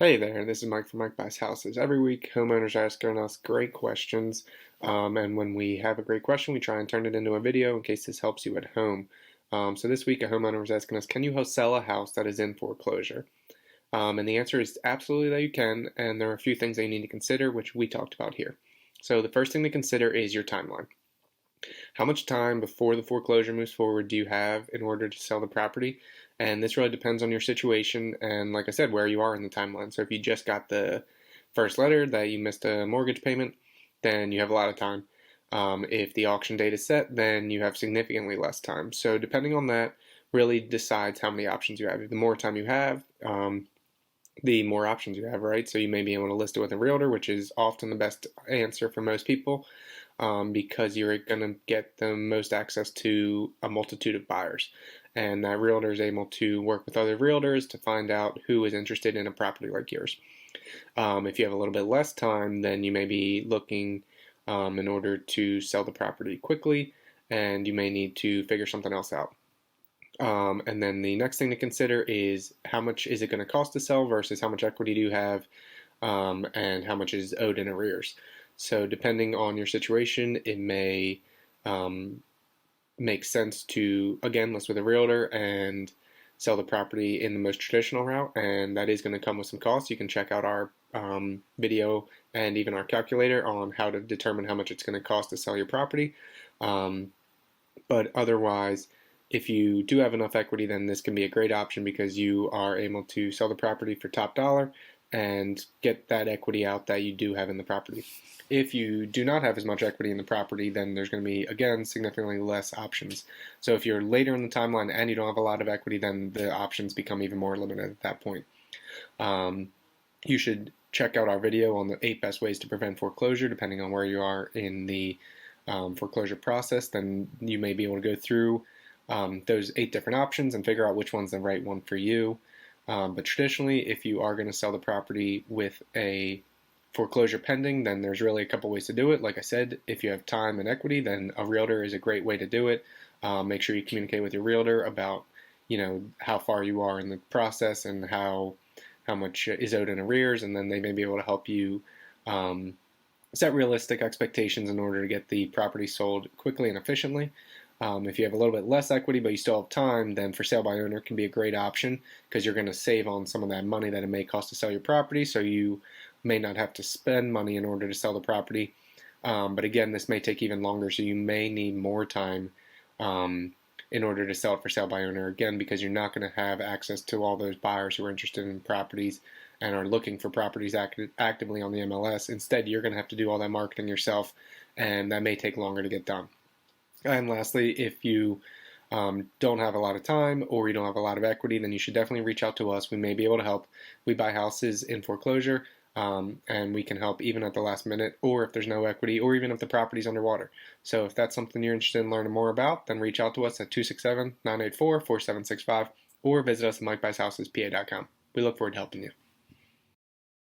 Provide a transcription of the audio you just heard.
Hey there, this is Mike from Mike Buys Houses. Every week, homeowners are asking us great questions, and when we have a great question, we try and turn it into a video in case this helps you at home. So this week, a homeowner was asking us, can you sell a house that is in foreclosure? And the answer is absolutely that you can, and there are a few things that you need to consider, which we talked about here. So the first thing to consider is your timeline. How much time before the foreclosure moves forward do you have in order to sell the property? And this really depends on your situation and, like I said, where you are in the timeline. So if you just got the first letter that you missed a mortgage payment, then you have a lot of time. If the auction date is set, then you have significantly less time. So depending on that, really decides how many options you have. The more time you have, the more options you have, right? So you may be able to list it with a realtor, which is often the best answer for most people, because you're going to get the most access to a multitude of buyers. And that realtor is able to work with other realtors to find out who is interested in a property like yours. If you have a little bit less time, then you may be looking in order to sell the property quickly, and you may need to figure something else out. And then the next thing to consider is how much is it going to cost to sell versus how much equity do you have, and how much is owed in arrears. So depending on your situation, it may make sense to, again, list with a realtor and sell the property in the most traditional route, and that is going to come with some costs. You can check out our video and even our calculator on how to determine how much it's going to cost to sell your property. But otherwise, if you do have enough equity, then this can be a great option because you are able to sell the property for top dollar and get that equity out that you do have in the property. If you do not have as much equity in the property, then there's going to be, again, significantly less options. So if you're later in the timeline and you don't have a lot of equity, then the options become even more limited at that point. You should check out our video on the 8 best ways to prevent foreclosure, depending on where you are in the foreclosure process. Then you may be able to go through those 8 different options and figure out which one's the right one for you. But traditionally, if you are going to sell the property with a foreclosure pending, then there's really a couple ways to do it. Like I said, if you have time and equity, then a realtor is a great way to do it. Make sure you communicate with your realtor about, how far you are in the process and how much is owed in arrears, and then they may be able to help you set realistic expectations in order to get the property sold quickly and efficiently. If you have a little bit less equity but you still have time, then for sale by owner can be a great option because you're going to save on some of that money that it may cost to sell your property, so you may not have to spend money in order to sell the property. But again, this may take even longer, so you may need more time in order to sell it for sale by owner, again, because you're not going to have access to all those buyers who are interested in properties and are looking for properties actively on the MLS. Instead, you're going to have to do all that marketing yourself, and that may take longer to get done. And lastly, if you don't have a lot of time or you don't have a lot of equity, then you should definitely reach out to us. We may be able to help. We buy houses in foreclosure, and we can help even at the last minute, or if there's no equity, or even if the property's underwater. So if that's something you're interested in learning more about, then reach out to us at 267-984-4765 or visit us at MikeBuysHousesPA.com. We look forward to helping you.